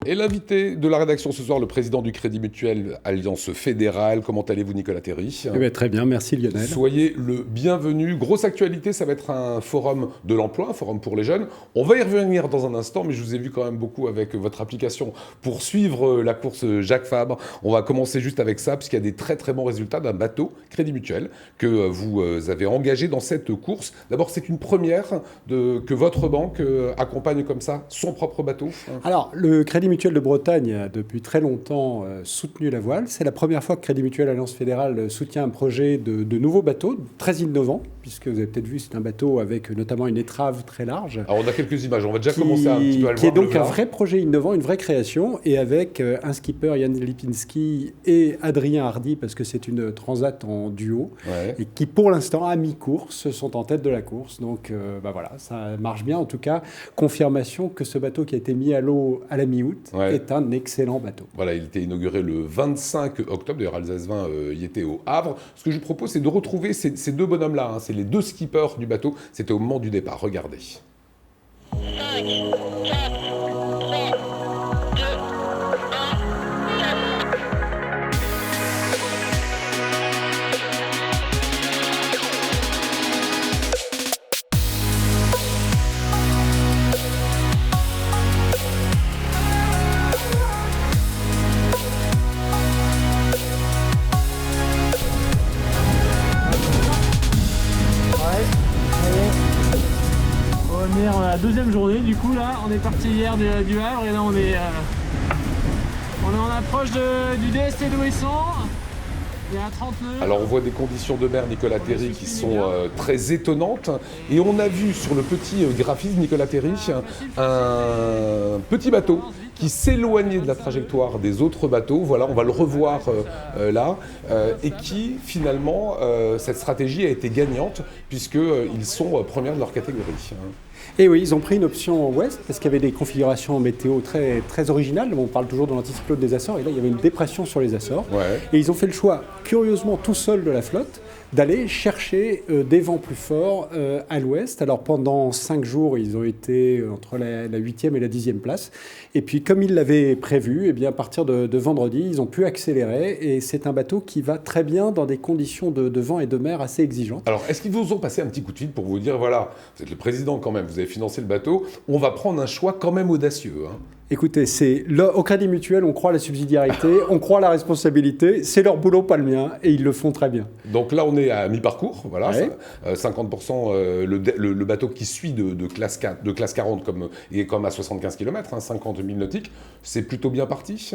Et l'invité de la rédaction ce soir, le président du Crédit Mutuel Alliance Fédérale. Comment allez-vous, Nicolas Terry ? Très bien, merci Lionel. Soyez le bienvenu. Grosse actualité, ça va être un forum de l'emploi, un forum pour les jeunes. On va y revenir dans un instant, mais je vous ai vu quand même beaucoup avec votre application pour suivre la course Jacques Fabre. On va commencer juste avec ça, puisqu'il y a des très très bons résultats d'un bateau Crédit Mutuel que vous avez engagé dans cette course. D'abord, c'est une première que votre banque accompagne comme ça son propre bateau. Alors, le Crédit Mutuel de Bretagne a depuis très longtemps soutenu la voile. C'est la première fois que Crédit Mutuel Alliance Fédérale soutient un projet de nouveau bateau, très innovant, puisque vous avez peut-être vu, c'est un bateau avec notamment une étrave très large. Alors, on a quelques images, on va déjà commencer un petit peu à le voir. Qui est donc un vrai projet innovant, une vraie création, et avec un skipper, Yann Lipinski, et Adrien Hardy, parce que c'est une transat en duo, et qui pour l'instant, à mi-course, sont en tête de la course. Donc voilà, ça marche bien. En tout cas, confirmation que ce bateau qui a été mis à l'eau à la mi-août est un excellent bateau. Voilà, il était inauguré le 25 octobre, d'ailleurs Alsace 20 y était au Havre. Ce que je vous propose, c'est de retrouver ces deux bonhommes-là, c'est les deux skippers du bateau, c'était au moment du départ, regardez. 5, 4, 3, 2, 1. On est à la deuxième journée, du coup là, on est parti hier du Havre et là on est en approche du DST d'Ouessant. Il y a 30 nœuds. Alors on voit des conditions de mer, Nicolas Terry, qui sont très étonnantes. Et on a vu sur le petit graphisme, Nicolas Terry, un petit bateau qui s'éloignait de la trajectoire des autres bateaux. Voilà, on va le revoir là. Et qui, finalement, cette stratégie a été gagnante, puisqu'ils sont premiers de leur catégorie. Et oui, ils ont pris une option ouest parce qu'il y avait des configurations météo très, très originales. On parle toujours de l'anticyclone des Açores et là il y avait une dépression sur les Açores. Et ils ont fait le choix, curieusement tout seul de la flotte, d'aller chercher des vents plus forts à l'ouest. Alors pendant 5 jours, ils ont été entre la 8e et la 10e place. Et puis comme ils l'avaient prévu, eh bien, à partir de vendredi, ils ont pu accélérer. Et c'est un bateau qui va très bien dans des conditions de vent et de mer assez exigeantes. Alors est-ce qu'ils vous ont passé un petit coup de fil pour vous dire, voilà, vous êtes le président quand même, vous avez financé le bateau, on va prendre un choix quand même audacieux Écoutez, au Crédit Mutuel, on croit à la subsidiarité, on croit à la responsabilité, c'est leur boulot, pas le mien, et ils le font très bien. Donc là, on est à mi-parcours, voilà, 50% le bateau qui suit de classe 40 est comme à 75 km, 50 000 nautiques, c'est plutôt bien parti.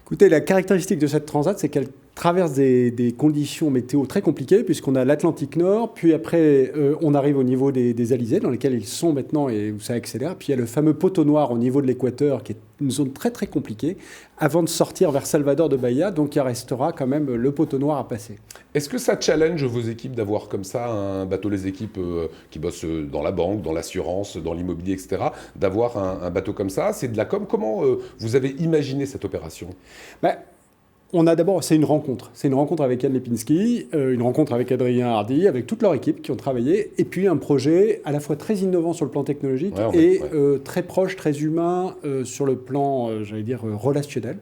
Écoutez, la caractéristique de cette transat, c'est qu'elle traverse des conditions météo très compliquées, puisqu'on a l'Atlantique Nord, puis après, on arrive au niveau des Alizés, dans lesquels ils sont maintenant et où ça accélère. Puis il y a le fameux poteau noir au niveau de l'équateur, qui est une zone très très compliquée, avant de sortir vers Salvador de Bahia. Donc il restera quand même le poteau noir à passer. Est-ce que ça challenge vos équipes d'avoir comme ça un bateau, les équipes qui bossent dans la banque, dans l'assurance, dans l'immobilier, etc., d'avoir un bateau comme ça? C'est de la com. Comment vous avez imaginé cette opération? On a d'abord, c'est une rencontre. C'est une rencontre avec Yann Lipinski, une rencontre avec Adrien Hardy, avec toute leur équipe qui ont travaillé, et puis un projet à la fois très innovant sur le plan technologique très proche, très humain sur le plan, relationnel.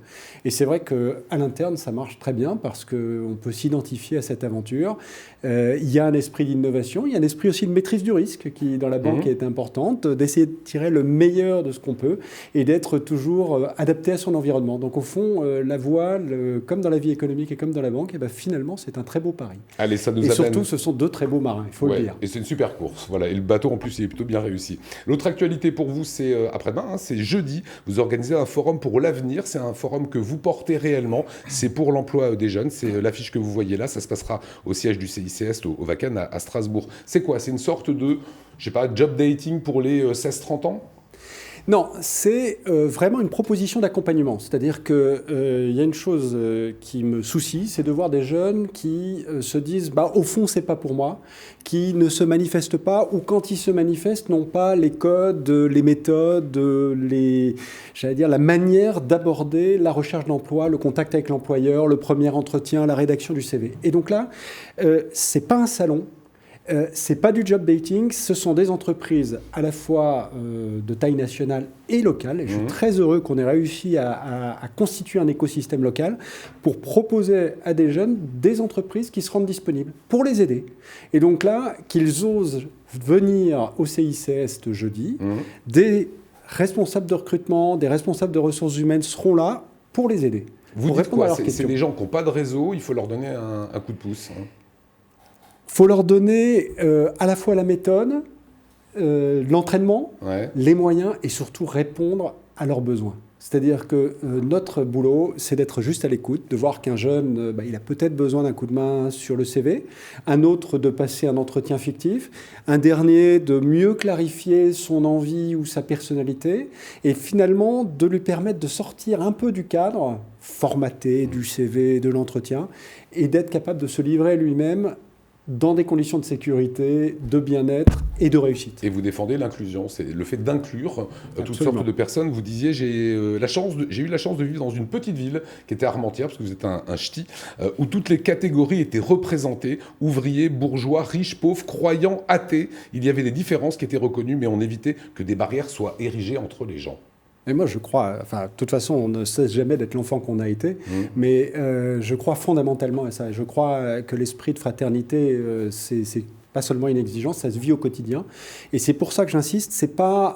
Et c'est vrai qu'à l'interne, ça marche très bien parce qu'on peut s'identifier à cette aventure. Il y a un esprit d'innovation, il y a un esprit aussi de maîtrise du risque qui, dans la banque, est importante, d'essayer de tirer le meilleur de ce qu'on peut et d'être toujours adapté à son environnement. Donc au fond, la voile, comme dans la vie économique et comme dans la banque, finalement, c'est un très beau pari. Allez, ça nous et amène... surtout, ce sont deux très beaux marins, il faut le dire. Et c'est une super course. Voilà. Et le bateau, en plus, il est plutôt bien réussi. L'autre actualité pour vous, c'est après-demain, c'est jeudi. Vous organisez un forum pour l'avenir. C'est un forum que vous portez réellement. C'est pour l'emploi des jeunes. C'est l'affiche que vous voyez là. Ça se passera au siège du CICS, au Vacan, à Strasbourg. C'est quoi? C'est une sorte de, job dating pour les 16-30 ans? Non, c'est vraiment une proposition d'accompagnement. C'est-à-dire qu'il y a une chose qui me soucie, c'est de voir des jeunes qui se disent « au fond, c'est pas pour moi », qui ne se manifestent pas, ou quand ils se manifestent, n'ont pas les codes, les méthodes, la manière d'aborder la recherche d'emploi, le contact avec l'employeur, le premier entretien, la rédaction du CV. Et donc là, c'est pas un salon. C'est pas du job baiting, ce sont des entreprises à la fois de taille nationale et locale. Et je suis très heureux qu'on ait réussi à constituer un écosystème local pour proposer à des jeunes des entreprises qui se rendent disponibles pour les aider. Et donc là, qu'ils osent venir au CICS ce jeudi, des responsables de recrutement, des responsables de ressources humaines seront là pour les aider. Vous dites quoi? C'est des gens qui n'ont pas de réseau, il faut leur donner un coup de pouce. Il faut leur donner à la fois la méthode, l'entraînement, les moyens et surtout répondre à leurs besoins. C'est-à-dire que notre boulot, c'est d'être juste à l'écoute, de voir qu'un jeune, il a peut-être besoin d'un coup de main sur le CV, un autre de passer un entretien fictif, un dernier de mieux clarifier son envie ou sa personnalité, et finalement de lui permettre de sortir un peu du cadre formaté du CV, de l'entretien, et d'être capable de se livrer lui-même dans des conditions de sécurité, de bien-être et de réussite. Et vous défendez l'inclusion, c'est le fait d'inclure toutes sortes de personnes. Vous disiez, j'ai eu la chance de vivre dans une petite ville qui était Armentières, parce que vous êtes un ch'ti, où toutes les catégories étaient représentées, ouvriers, bourgeois, riches, pauvres, croyants, athées. Il y avait des différences qui étaient reconnues, mais on évitait que des barrières soient érigées entre les gens. Et moi, je crois, de toute façon, on ne cesse jamais d'être l'enfant qu'on a été, mais je crois fondamentalement à ça. Je crois que l'esprit de fraternité, c'est pas seulement une exigence, ça se vit au quotidien. Et c'est pour ça que j'insiste,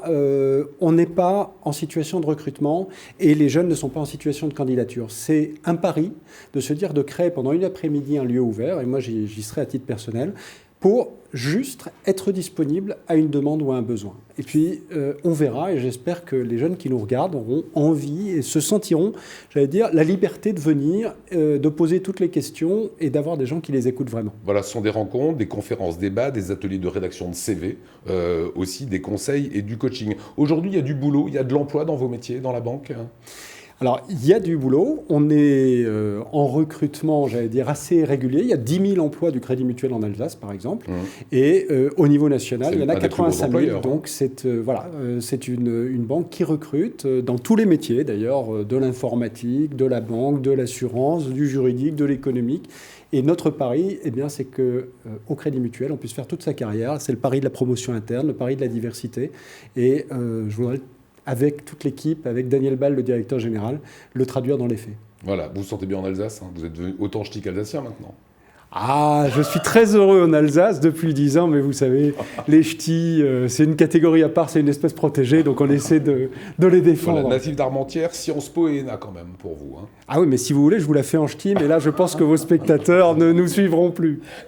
on n'est pas en situation de recrutement et les jeunes ne sont pas en situation de candidature. C'est un pari de se dire de créer pendant une après-midi un lieu ouvert, et moi j'y serai à titre personnel, pour juste être disponible à une demande ou à un besoin. Et puis, on verra, et j'espère que les jeunes qui nous regardent auront envie et se sentiront, j'allais dire, la liberté de venir, de poser toutes les questions et d'avoir des gens qui les écoutent vraiment. Voilà, ce sont des rencontres, des conférences débats, des ateliers de rédaction de CV, aussi des conseils et du coaching. Aujourd'hui, il y a du boulot, il y a de l'emploi dans vos métiers, dans la banque? Alors, il y a du boulot. On est en recrutement, j'allais dire, assez régulier. Il y a 10 000 emplois du Crédit Mutuel en Alsace, par exemple. Et au niveau national, il y en a 85 000. Donc, c'est une banque qui recrute dans tous les métiers, d'ailleurs, de l'informatique, de la banque, de l'assurance, du juridique, de l'économique. Et notre pari, c'est qu'au Crédit Mutuel, on puisse faire toute sa carrière. C'est le pari de la promotion interne, le pari de la diversité. Et je voudrais, avec toute l'équipe, avec Daniel Ball, le directeur général, le traduire dans les faits. Voilà, vous vous sentez bien en Alsace, hein. Vous êtes devenu autant ch'ti qu'alsacien maintenant. Ah, je suis très heureux en Alsace depuis 10 ans, mais vous savez, les ch'tis, c'est une catégorie à part, c'est une espèce protégée, donc on essaie de les défendre. Voilà, natif d'Armentières, Sciences Po et ENA quand même pour vous. Hein. Ah oui, mais si vous voulez, je vous la fais en ch'ti, mais là je pense que vos spectateurs ne nous suivront plus.